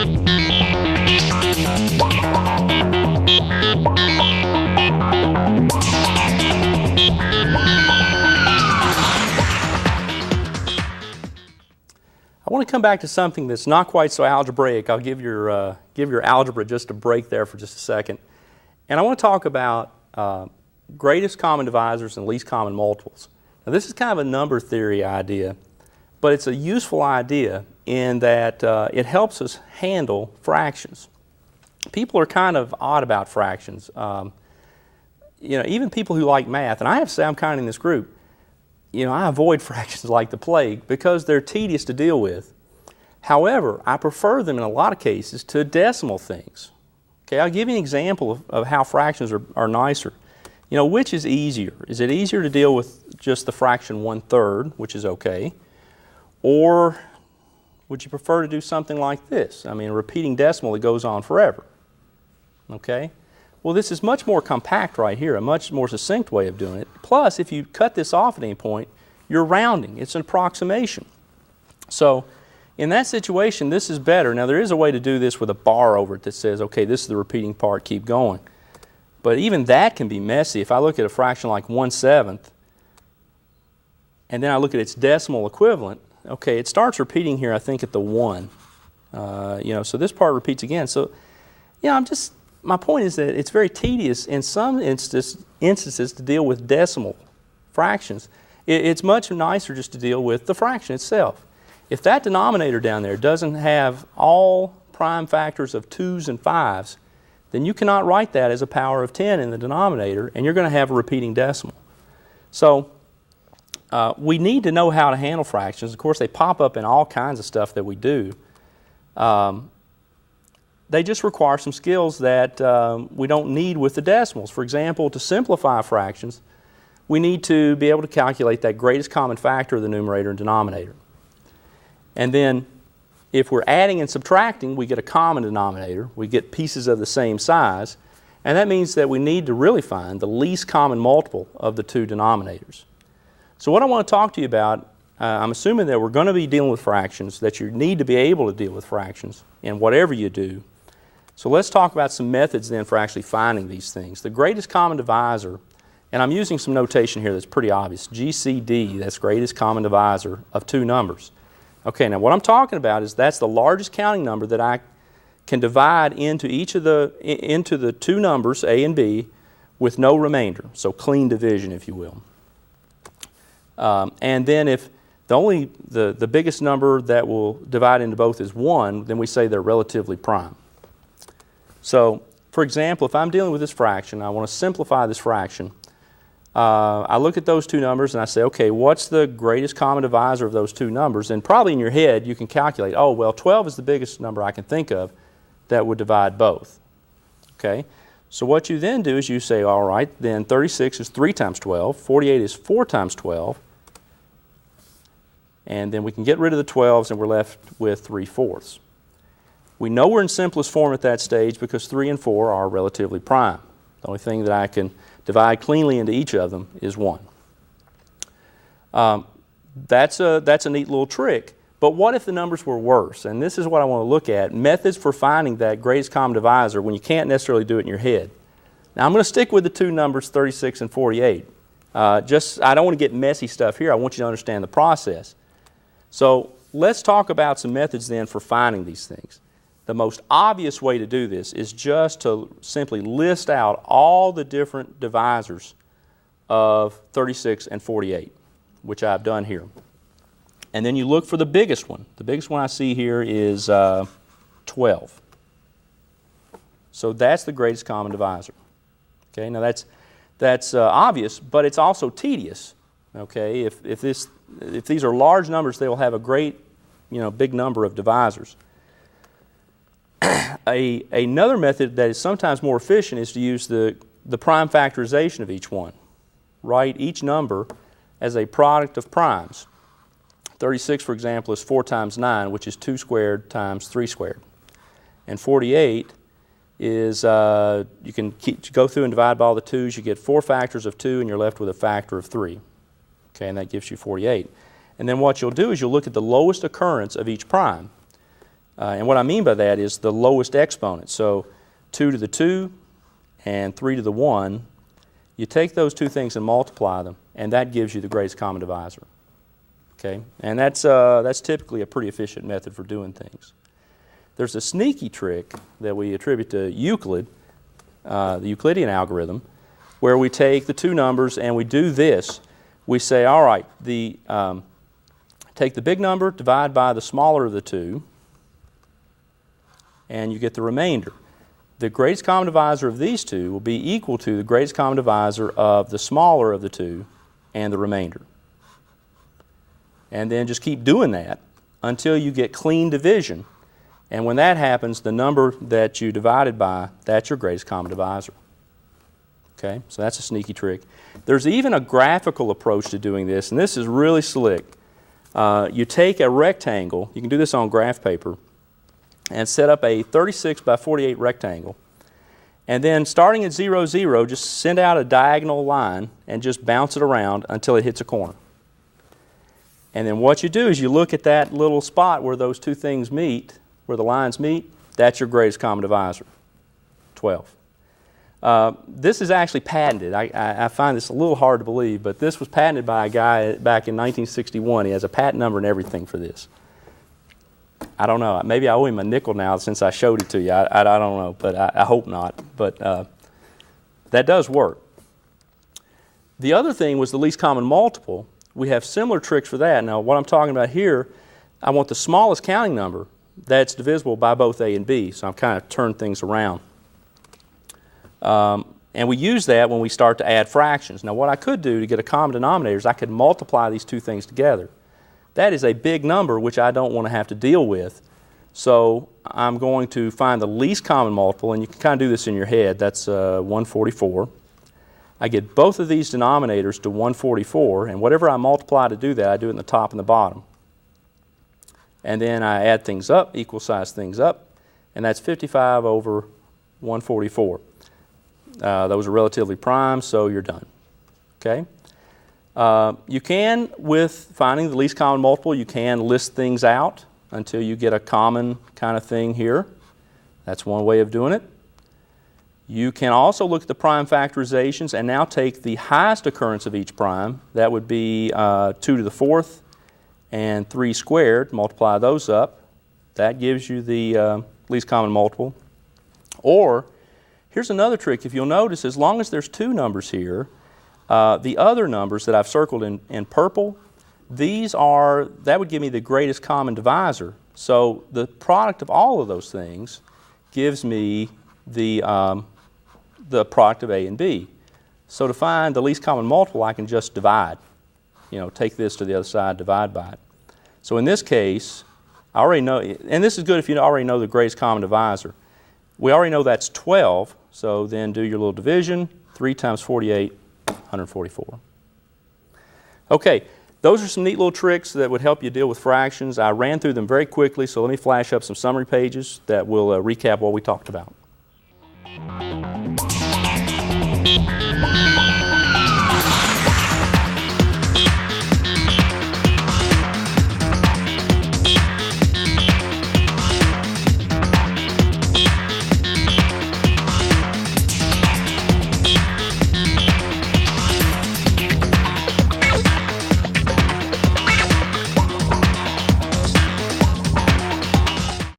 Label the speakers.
Speaker 1: I want to come back to something that's not quite so algebraic. I'll give your algebra just a break there for just a second. And I want to talk about greatest common divisors and least common multiples. Now, this is kind of a number theory idea, but it's a useful idea in that it helps us handle fractions. People are kind of odd about fractions. Even people who like math, and I have to say I'm kind of in this group, I avoid fractions like the plague because they're tedious to deal with. However, I prefer them in a lot of cases to decimal things. Okay, I'll give you an example of how fractions are nicer. Which is easier? Is it easier to deal with just the fraction 1/3, which is okay, or would you prefer to do something like this? A repeating decimal that goes on forever. Okay? Well, this is much more compact right here, a much more succinct way of doing it. Plus, if you cut this off at any point, you're rounding. It's an approximation. So, in that situation, this is better. Now, there is a way to do this with a bar over it that says, okay, this is the repeating part, keep going. But even that can be messy. If I look at a fraction like 1/7, and then I look at its decimal equivalent, okay, it starts repeating here, I think, at the 1. So this part repeats again. So, my point is that it's very tedious in some instances to deal with decimal fractions. It's much nicer just to deal with the fraction itself. If that denominator down there doesn't have all prime factors of 2's and 5's, then you cannot write that as a power of 10 in the denominator, and you're going to have a repeating decimal. So we need to know how to handle fractions. Of course, they pop up in all kinds of stuff that we do. They just require some skills that we don't need with the decimals. For example, to simplify fractions, we need to be able to calculate that greatest common factor of the numerator and denominator. And then if we're adding and subtracting, we get a common denominator. We get pieces of the same size. And that means that we need to really find the least common multiple of the two denominators. So what I want to talk to you about, I'm assuming that we're going to be dealing with fractions, that you need to be able to deal with fractions in whatever you do. So let's talk about some methods then for actually finding these things. The greatest common divisor, and I'm using some notation here that's pretty obvious, GCD, that's greatest common divisor of two numbers. Okay, now what I'm talking about is that's the largest counting number that I can divide into the two numbers, A and B, with no remainder. So clean division, if you will. And then if the biggest number that will divide into both is 1, then we say they're relatively prime. So, for example, if I'm dealing with this fraction, I want to simplify this fraction. I look at those two numbers and I say, okay, what's the greatest common divisor of those two numbers? And probably in your head you can calculate, 12 is the biggest number I can think of that would divide both. Okay? So what you then do is you say, all right, then 36 is 3 times 12, 48 is 4 times 12, and then we can get rid of the 12s and we're left with 3/4. We know we're in simplest form at that stage because 3 and 4 are relatively prime. The only thing that I can divide cleanly into each of them is 1. That's a neat little trick. But what if the numbers were worse? And this is what I want to look at, methods for finding that greatest common divisor when you can't necessarily do it in your head. Now I'm going to stick with the two numbers 36 and 48. I don't want to get messy stuff here. I want you to understand the process. So let's talk about some methods then for finding these things. The most obvious way to do this is just to simply list out all the different divisors of 36 and 48, which I've done here. And then you look for the biggest one. The biggest one I see here is 12. So that's the greatest common divisor. Okay, now that's obvious, but it's also tedious. Okay, if these are large numbers, they will have a great, big number of divisors. Another method that is sometimes more efficient is to use the prime factorization of each one. Write each number as a product of primes. 36, for example, is 4 times 9, which is 2 squared times 3 squared. And 48 is, you can go through and divide by all the 2's. You get 4 factors of 2, and you're left with a factor of 3. Okay, and that gives you 48. And then what you'll do is you'll look at the lowest occurrence of each prime. And what I mean by that is the lowest exponent. So 2 to the 2 and 3 to the 1, you take those two things and multiply them, and that gives you the greatest common divisor. Okay? And that's typically a pretty efficient method for doing things. There's a sneaky trick that we attribute to Euclid, the Euclidean algorithm, where we take the two numbers and we do this. We say, all right, take the big number, divide by the smaller of the two, and you get the remainder. The greatest common divisor of these two will be equal to the greatest common divisor of the smaller of the two and the remainder. And then just keep doing that until you get clean division. And when that happens, the number that you divided by, that's your greatest common divisor. Okay, so that's a sneaky trick. There's even a graphical approach to doing this, and this is really slick. You take a rectangle, you can do this on graph paper, and set up a 36 by 48 rectangle. And then starting at 0, 0, just send out a diagonal line and just bounce it around until it hits a corner. And then what you do is you look at that little spot where those two things meet, where the lines meet, that's your greatest common divisor, 12. This is actually patented. I find this a little hard to believe, but this was patented by a guy back in 1961. He has a patent number and everything for this. I don't know. Maybe I owe him a nickel now since I showed it to you. I don't know, but I hope not. But that does work. The other thing was the least common multiple. We have similar tricks for that. Now, what I'm talking about here, I want the smallest counting number that's divisible by both A and B. So I've kind of turned things around. And we use that when we start to add fractions. Now, what I could do to get a common denominator is I could multiply these two things together. That is a big number which I don't want to have to deal with. So I'm going to find the least common multiple, and you can kind of do this in your head. That's 144. I get both of these denominators to 144, and whatever I multiply to do that, I do it in the top and the bottom. And then I add things up, equal size things up, and that's 55 over 144. Those are relatively prime, so you're done. Okay? You can, with finding the least common multiple, you can list things out until you get a common kind of thing here. That's one way of doing it. You can also look at the prime factorizations and now take the highest occurrence of each prime. That would be 2 to the 4th and 3 squared. Multiply those up. That gives you the least common multiple. Or, here's another trick. If you'll notice, as long as there's two numbers here, the other numbers that I've circled in purple, that would give me the greatest common divisor. So the product of all of those things gives me the product of A and B. So to find the least common multiple, I can just divide. Take this to the other side, divide by it. So in this case, I already know, and this is good if you already know the greatest common divisor. We already know that's 12, so then do your little division. 3 times 48, 144. Okay, those are some neat little tricks that would help you deal with fractions. I ran through them very quickly, so let me flash up some summary pages that will recap what we talked about.